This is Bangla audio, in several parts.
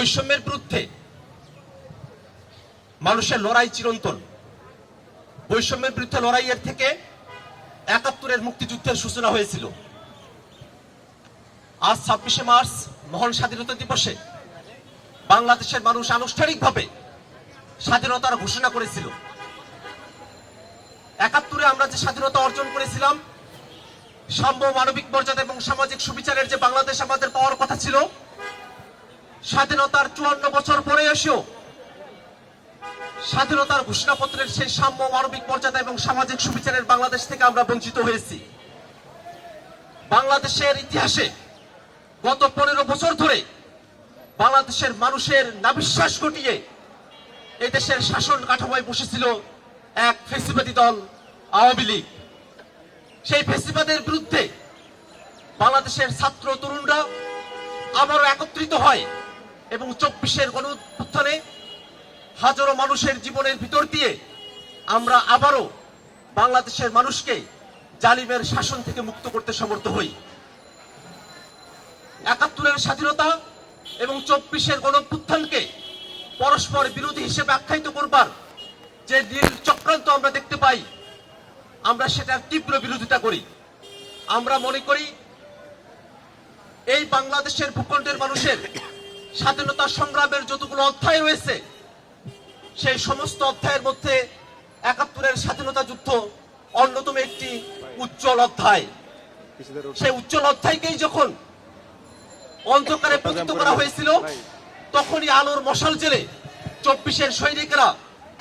বৈষম্যের বিরুদ্ধে মানুষের লড়াই চিরন্তন। বৈষম্যের বিরুদ্ধে লড়াইয়ের থেকে ৭১-এর মুক্তিযুদ্ধের সূচনা হয়েছিল। আজ ২৬শে মার্চ মহান স্বাধীনতা দিবসে বাংলাদেশের মানুষ আনুষ্ঠানিকভাবে স্বাধীনতার ঘোষণা করেছিল। ৭১-এ আমরা যে স্বাধীনতা অর্জন করেছিলাম, সাম্য, মানবিক মর্যাদা এবং সামাজিক সুবিচারের যে বাংলাদেশ আমাদের পাওয়ার কথা ছিল, স্বাধীনতার ৫৪ বছর পরে এসেও স্বাধীনতার ঘোষণাপত্রের সেই সাম্য, মানবিক মর্যাদা এবং সামাজিক সুবিচারের বাংলাদেশ থেকে আমরা বঞ্চিত হয়েছি। বাংলাদেশের ইতিহাসে গত ১৫ বছর ধরে বাংলাদেশের মানুষের নাবিশ্বাস ঘটিয়ে এই দেশের শাসন কাঠামোয় বসেছিল এক ফ্যাসিবাদী দল আওয়ামী লীগ। সেই ফ্যাসিবাদের বিরুদ্ধে বাংলাদেশের ছাত্র তরুণরা আবারও একত্রিত হয় এবং ২৪-এর গণঅভ্যুত্থানে হাজারো মানুষের জীবনের ভিতর দিয়ে আমরা আবারও বাংলাদেশের মানুষকে জালিমের শাসন থেকে মুক্ত করতে সমর্থ হই। ৭১-এর স্বাধীনতা এবং ২৪-এর গণঅভ্যুত্থানকে পরস্পর বিরোধী হিসেবে আখ্যায়িত করবার যে নীল চক্রান্ত আমরা দেখতে পাই, আমরা সেটার তীব্র বিরোধিতা করি। আমরা মনে করি এই বাংলাদেশের ভূখণ্ডের মানুষের স্বাধীনতা সংগ্রামের যতগুলো অধ্যায় রয়েছে, সেই সমস্ত অধ্যায়ের মধ্যে ৭১-এর স্বাধীনতা যুদ্ধ অন্যতম একটি উজ্জ্বল অধ্যায়। সেই উজ্জ্বল অধ্যায়কেই যখন অন্ধকারে পতিত করা হয়েছিল, তখনই আলোর মশাল জেলে ২৪-এর সৈনিকরা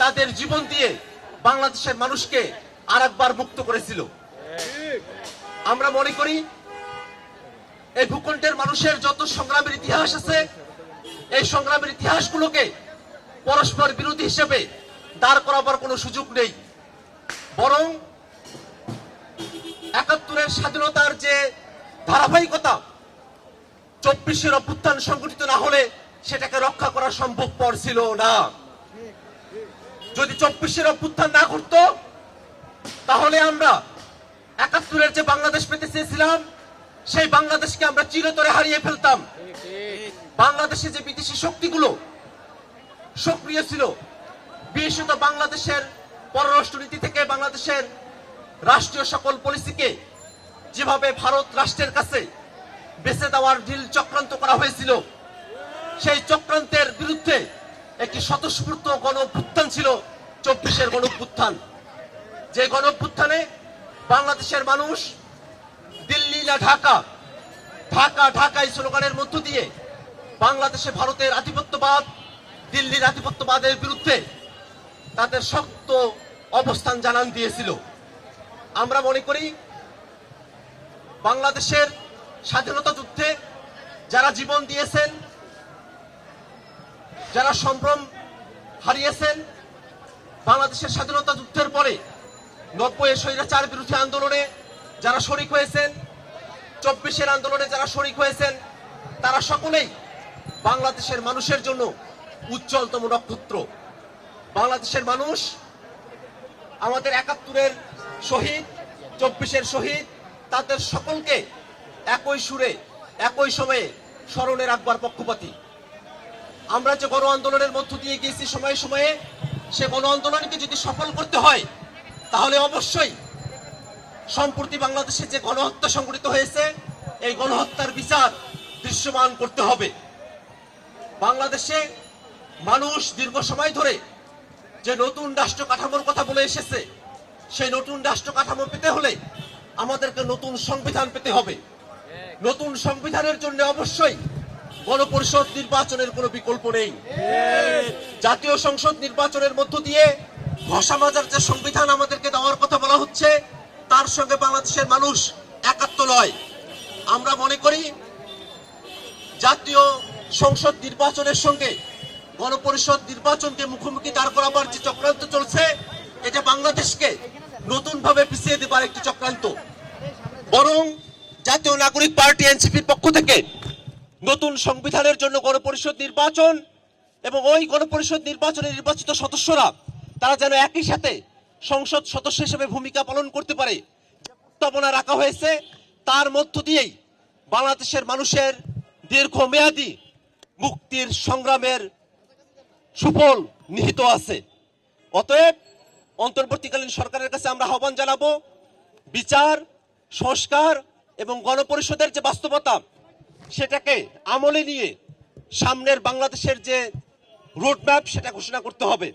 তাদের জীবন দিয়ে বাংলাদেশের মানুষকে আরেকবার মুক্ত করেছিল। আমরা মনে করি এই ভূখণ্ডের মানুষের যত সংগ্রামের ইতিহাস আছে, এই সংগ্রামের ইতিহাসগুলোকে পরস্পর বিরোধী হিসেবে দাঁড় করাবার কোনো সুযোগ নেই। বরং ৭১-এর স্বাধীনতার যে ধারাবাহিকতা, ২৪-এর অভ্যুত্থান সংগঠিত না হলে সেটাকে রক্ষা করা সম্ভবপর ছিল না। যদি ২৪-এর অভ্যুত্থান না ঘটতো, তাহলে আমরা ৭১-এর যে বাংলাদেশ পেতে চেয়েছিলাম, সেই বাংলাদেশকে আমরা চিরতরে হারিয়ে ফেলতাম। বাংলাদেশে যে বিদেশি শক্তিগুলো সক্রিয় ছিল, বিশেষত বাংলাদেশের পররাষ্ট্রনীতি থেকে বাংলাদেশের রাষ্ট্রীয় সকল পলিসিকে যেভাবে ভারত রাষ্ট্রের কাছে বেঁচে দেওয়ার নীল চক্রান্ত করা হয়েছিল, সেই চক্রান্তের বিরুদ্ধে একটি স্বতঃস্ফূর্ত গণঅভ্যুত্থান ছিল ২৪-এর গণঅভ্যুত্থান। যে গণঅভ্যুত্থানে বাংলাদেশের মানুষ দিল্লি না ঢাকা, ঢাকা ঢাকা এই স্লোগানের মধ্য দিয়ে বাংলাদেশে ভারতের আধিপত্যবাদ, দিল্লির আধিপত্যবাদের বিরুদ্ধে তাদের শক্ত অবস্থান জানান দিয়েছিল। আমরা মনে করি বাংলাদেশের স্বাধীনতা যুদ্ধে যারা জীবন দিয়েছেন, যারা সম্ভ্রম হারিয়েছেন, বাংলাদেশের স্বাধীনতা যুদ্ধের পরে ৯০-এর স্বৈরাচার বিরোধী আন্দোলনে যারা শরিক হয়েছেন, ২৪-এর আন্দোলনে যারা শরিক হয়েছেন, তারা সকলেই বাংলাদেশের মানুষের জন্য উজ্জ্বলতম নক্ষত্র। বাংলাদেশের মানুষ আমাদের ৭১-এর শহীদ, ২৪-এর শহীদ, তাদের সকলকে একই সুরে একই সময়ে স্মরণে রাখবার পক্ষপাতী। আমরা যে গণ আন্দোলনের মধ্য দিয়ে গিয়েছি সময়ে সময়ে, সে গণ আন্দোলনকে যদি সফল করতে হয়, তাহলে অবশ্যই সম্প্রতি বাংলাদেশে যে গণহত্যা সংঘটিত হয়েছে, এই গণহত্যার বিচার দৃশ্যমান করতে হবে। বাংলাদেশে মানুষ দীর্ঘ সময় ধরে যে নতুন রাষ্ট্র কাঠামোর কথা বলে এসেছে, সেই নতুন রাষ্ট্র কাঠামো পেতে হলে আমাদেরকে নতুন সংবিধান পেতে হবে। নতুন সংবিধানের জন্য অবশ্যই গণপরিষদ নির্বাচনের কোনো বিকল্প নেই। জাতীয় সংসদ নির্বাচনের মধ্য দিয়ে ঘষা মাজার যে সংবিধান আমাদেরকে দেওয়ার কথা বলা হচ্ছে, তার সঙ্গে বাংলাদেশের মানুষ একাত্ম নয়। আমরা মনে করি জাতীয় সংসদ নির্বাচনের সঙ্গে গণপরিষদ নির্বাচনকে মুখোমুখি দাঁড় করাবার যে চক্রান্ত চলছে, এটা বাংলাদেশকে নতুনভাবে পিছিয়ে দেবার একটি চক্রান্ত। বরং জাতীয় নাগরিক পার্টি এনসিপির পক্ষ থেকে নতুন সংবিধানের জন্য গণপরিষদ নির্বাচন এবং ওই গণপরিষদ নির্বাচনে নির্বাচিত সদস্যরা তারা যেন একই সাথে সংসদ সদস্য হিসেবে ভূমিকা পালন করতে পারে, প্রস্তাবনা রাখা হয়েছে। তার মধ্য দিয়েই বাংলাদেশের মানুষের দীর্ঘমেয়াদী মুক্তির সংগ্রামের সুফল নিহিত আছে। অতএব অন্তর্বর্তীকালীন সরকারের কাছে আমরা আহ্বান জানাবো, বিচার, সংস্কার এবং গণপরিষদের যে বাস্তবতা সেটাকে আমলে নিয়ে সামনের বাংলাদেশের যে রোডম্যাপ সেটা ঘোষণা করতে হবে।